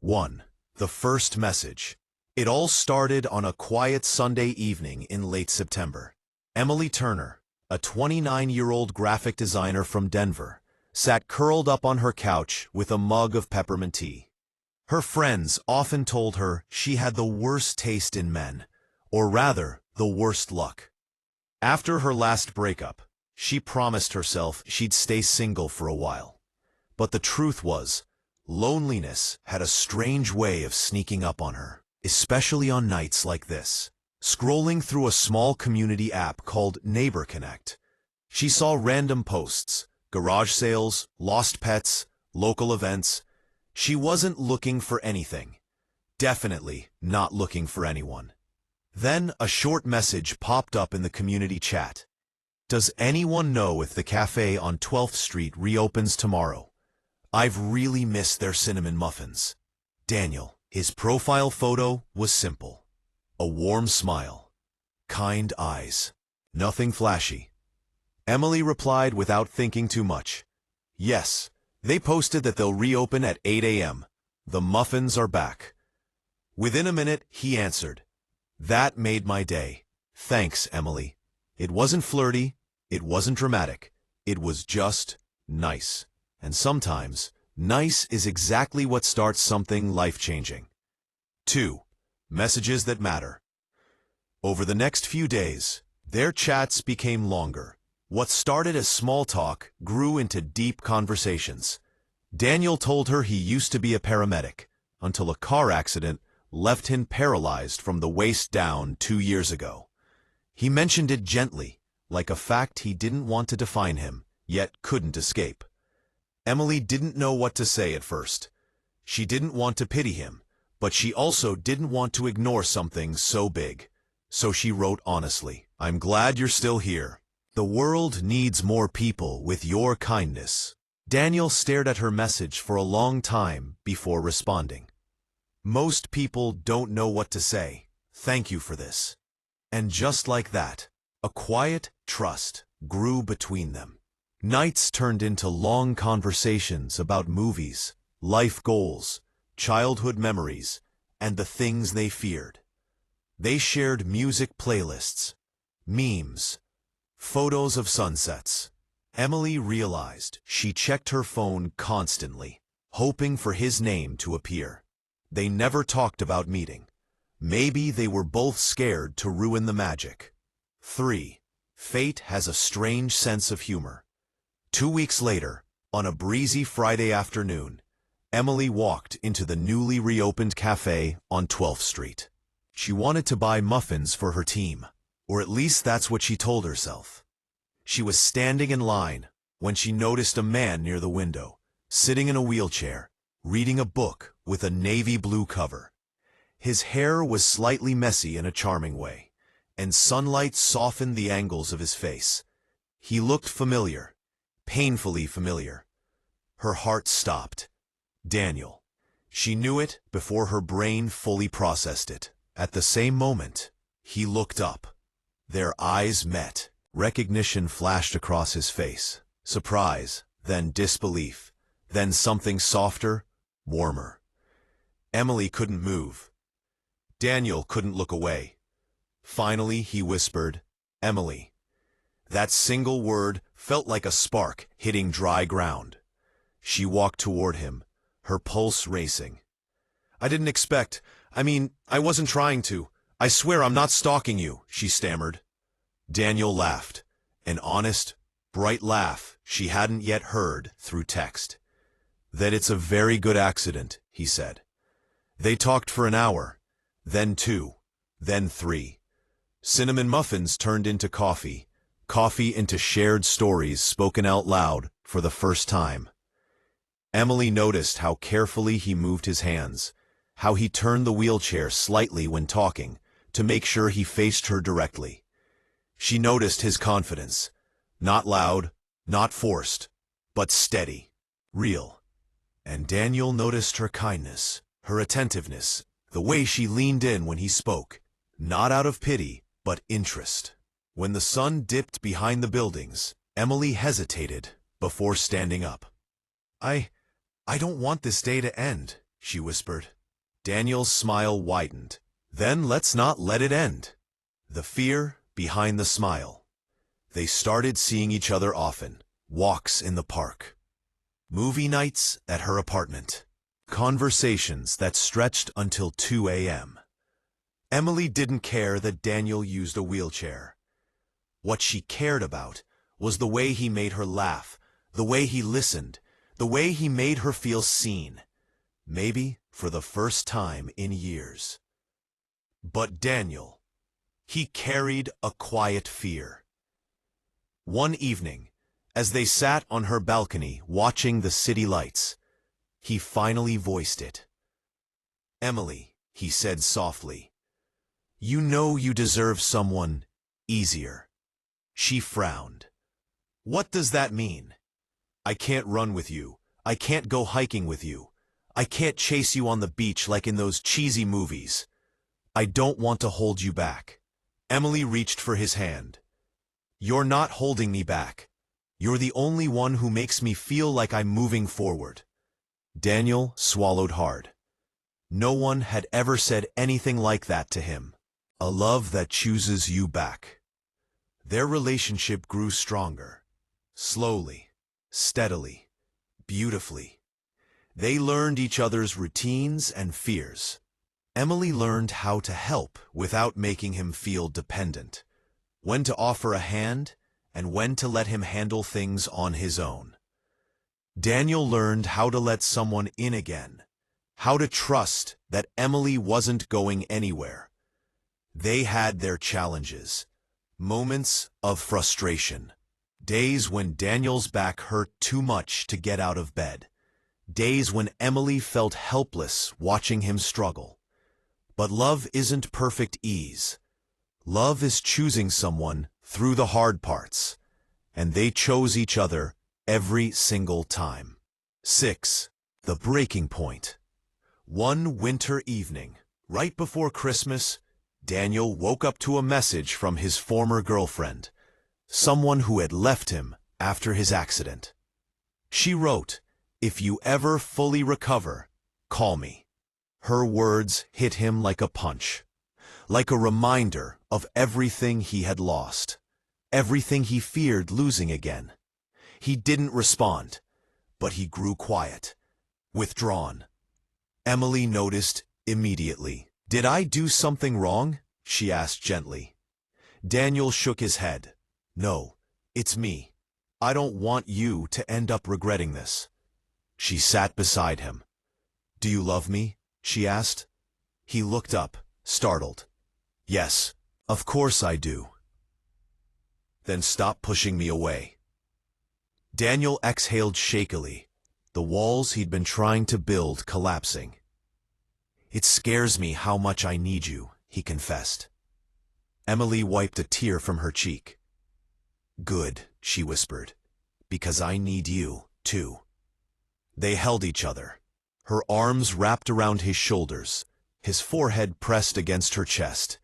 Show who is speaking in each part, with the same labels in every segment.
Speaker 1: 1. The first message. It all started on a quiet Sunday evening in late September. Emily Turner, a 29-year-old graphic designer from Denver, sat curled up on her couch with a mug of peppermint tea. Her friends often told her she had the worst taste in men, or rather, the worst luck. After her last breakup, she promised herself she'd stay single for a while. But the truth was, loneliness had a strange way of sneaking up on her, especially on nights like this. Scrolling through a small community app called Neighbor Connect, she saw random posts, garage sales, lost pets, local events. She wasn't looking for anything. Definitely not looking for anyone. Then a short message popped up in the community chat. Does anyone know if the cafe on 12th Street reopens tomorrow? I've really missed their cinnamon muffins. Daniel. His profile photo was simple. A warm smile. Kind eyes. Nothing flashy. Emily replied without thinking too much. Yes, they posted that they'll reopen at 8 a.m. The muffins are back. Within a minute, he answered. That made my day. Thanks, Emily. It wasn't flirty. It wasn't dramatic. It was just nice. And sometimes, nice is exactly what starts something life-changing. 2. Messages that matter. Over the next few days, their chats became longer. What started as small talk grew into deep conversations. Daniel told her he used to be a paramedic, until a car accident left him paralyzed from the waist down 2 years ago. He mentioned it gently, like a fact he didn't want to define him, yet couldn't escape. Emily didn't know what to say at first. She didn't want to pity him, but she also didn't want to ignore something so big. So she wrote honestly, I'm glad you're still here. The world needs more people with your kindness. Daniel stared at her message for a long time before responding. Most people don't know what to say. Thank you for this. And just like that, a quiet trust grew between them. Nights turned into long conversations about movies, life goals, childhood memories, and the things they feared. They shared music playlists, memes, photos of sunsets. Emily realized she checked her phone constantly, hoping for his name to appear. They never talked about meeting. Maybe they were both scared to ruin the magic. 3. Fate has a strange sense of humor. 2 weeks later, on a breezy Friday afternoon, Emily walked into the newly reopened cafe on 12th Street. She wanted to buy muffins for her team, or at least that's what she told herself. She was standing in line when she noticed a man near the window, sitting in a wheelchair, reading a book with a navy blue cover. His hair was slightly messy in a charming way, and sunlight softened the angles of his face. He looked familiar, painfully familiar. Her heart stopped. Daniel. She knew it before her brain fully processed it. At the same moment, he looked up. Their eyes met. Recognition flashed across his face. Surprise, then disbelief, then something softer, warmer. Emily couldn't move. Daniel couldn't look away. Finally, he whispered, Emily. That single word felt like a spark hitting dry ground. She walked toward him, her pulse racing. I wasn't trying to. I swear I'm not stalking you, she stammered. Daniel laughed, an honest, bright laugh she hadn't yet heard through text. That it's a very good accident, he said. They talked for an hour, then 2, then 3. Cinnamon muffins turned into coffee, coffee into shared stories spoken out loud for the first time. Emily noticed how carefully he moved his hands, how he turned the wheelchair slightly when talking to make sure he faced her directly. She noticed his confidence, not loud, not forced, but steady, real. And Daniel noticed her kindness, her attentiveness, the way she leaned in when he spoke, not out of pity, but interest. When the sun dipped behind the buildings, Emily hesitated before standing up. I don't want this day to end, she whispered. Daniel's smile widened. Then let's not let it end. The fear behind the smile. They started seeing each other often. Walks in the park. Movie nights at her apartment. Conversations that stretched until 2 a.m. Emily didn't care that Daniel used a wheelchair. What she cared about was the way he made her laugh, the way he listened, the way he made her feel seen. Maybe for the first time in years. But Daniel, he carried a quiet fear. One evening, as they sat on her balcony watching the city lights, he finally voiced it. "Emily," he said softly, "you know you deserve someone easier." She frowned. "What does that mean?" "I can't run with you. I can't go hiking with you. I can't chase you on the beach like in those cheesy movies. I don't want to hold you back." Emily reached for his hand. "You're not holding me back. You're the only one who makes me feel like I'm moving forward." Daniel swallowed hard. No one had ever said anything like that to him. A love that chooses you back. Their relationship grew stronger. Slowly, steadily, beautifully. They learned each other's routines and fears. Emily learned how to help without making him feel dependent. When to offer a hand, and when to let him handle things on his own. Daniel learned how to let someone in again, how to trust that Emily wasn't going anywhere. They had their challenges, moments of frustration, days when Daniel's back hurt too much to get out of bed, days when Emily felt helpless watching him struggle. But love isn't perfect ease. Love is choosing someone through the hard parts, and they chose each other every single time. 6. The breaking point. One winter evening, right before Christmas, Daniel woke up to a message from his former girlfriend, someone who had left him after his accident. She wrote, "If you ever fully recover, call me." Her words hit him like a punch, like a reminder of everything he had lost, everything he feared losing again. He didn't respond, but he grew quiet, withdrawn. Emily noticed immediately. "Did I do something wrong?" she asked gently. Daniel shook his head. "No, it's me. I don't want you to end up regretting this." She sat beside him. "Do you love me?" she asked. He looked up, startled. "Yes, of course I do." "Then stop pushing me away." Daniel exhaled shakily, the walls he'd been trying to build collapsing. "It scares me how much I need you," he confessed. Emily wiped a tear from her cheek. "Good," she whispered, "because I need you, too." They held each other, her arms wrapped around his shoulders, his forehead pressed against her chest.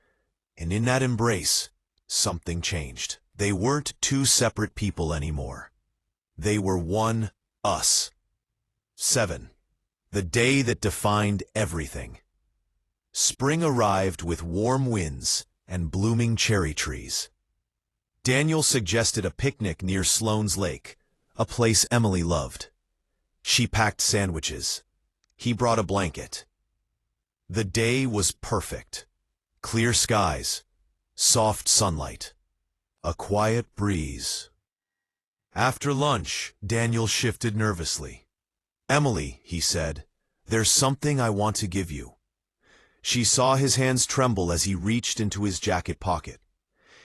Speaker 1: And in that embrace, something changed. They weren't two separate people anymore. They were one us. 7. The day that defined everything. Spring arrived with warm winds and blooming cherry trees. Daniel suggested a picnic near Sloan's Lake, a place Emily loved. She packed sandwiches. He brought a blanket. The day was perfect. Clear skies, soft sunlight, a quiet breeze. After lunch, Daniel shifted nervously. "Emily," he said, "there's something I want to give you." She saw his hands tremble as he reached into his jacket pocket.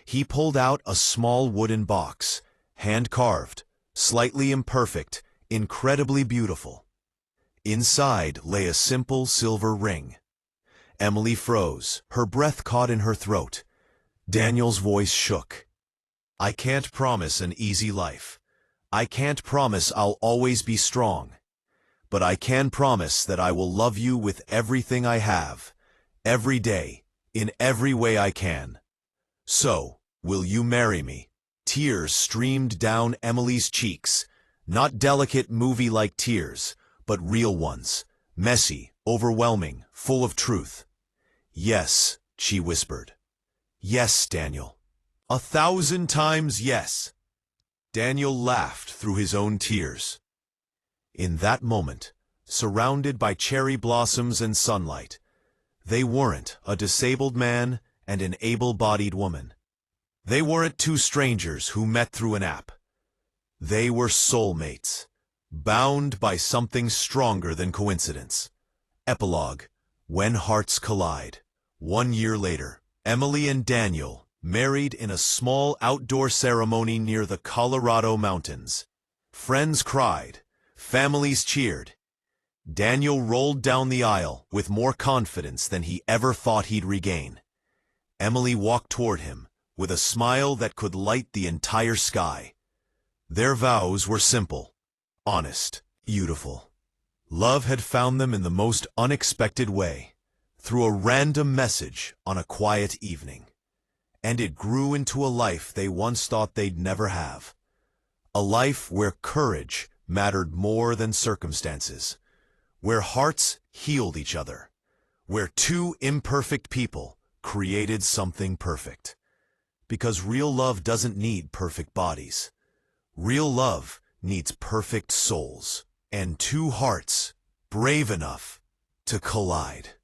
Speaker 1: He pulled out a small wooden box, hand-carved, slightly imperfect, incredibly beautiful. Inside lay a simple silver ring. Emily froze, her breath caught in her throat. Daniel's voice shook. "I can't promise an easy life. I can't promise I'll always be strong. But I can promise that I will love you with everything I have, every day, in every way I can. So, will you marry me?" Tears streamed down Emily's cheeks, not delicate movie-like tears, but real ones, messy, overwhelming, full of truth. "Yes," she whispered. "Yes, Daniel. 1,000 times yes." Daniel laughed through his own tears. In that moment, surrounded by cherry blossoms and sunlight, they weren't a disabled man and an able-bodied woman. They weren't two strangers who met through an app. They were soulmates, bound by something stronger than coincidence. Epilogue: When Hearts Collide. 1 year later, Emily and Daniel married in a small outdoor ceremony near the Colorado mountains. Friends cried, families cheered. Daniel rolled down the aisle with more confidence than he ever thought he'd regain. Emily walked toward him with a smile that could light the entire sky. Their vows were simple, honest, beautiful. Love had found them in the most unexpected way, through a random message on a quiet evening. And it grew into a life they once thought they'd never have. A life where courage mattered more than circumstances, where hearts healed each other, where two imperfect people created something perfect. Because real love doesn't need perfect bodies. Real love needs perfect souls, and two hearts brave enough to collide.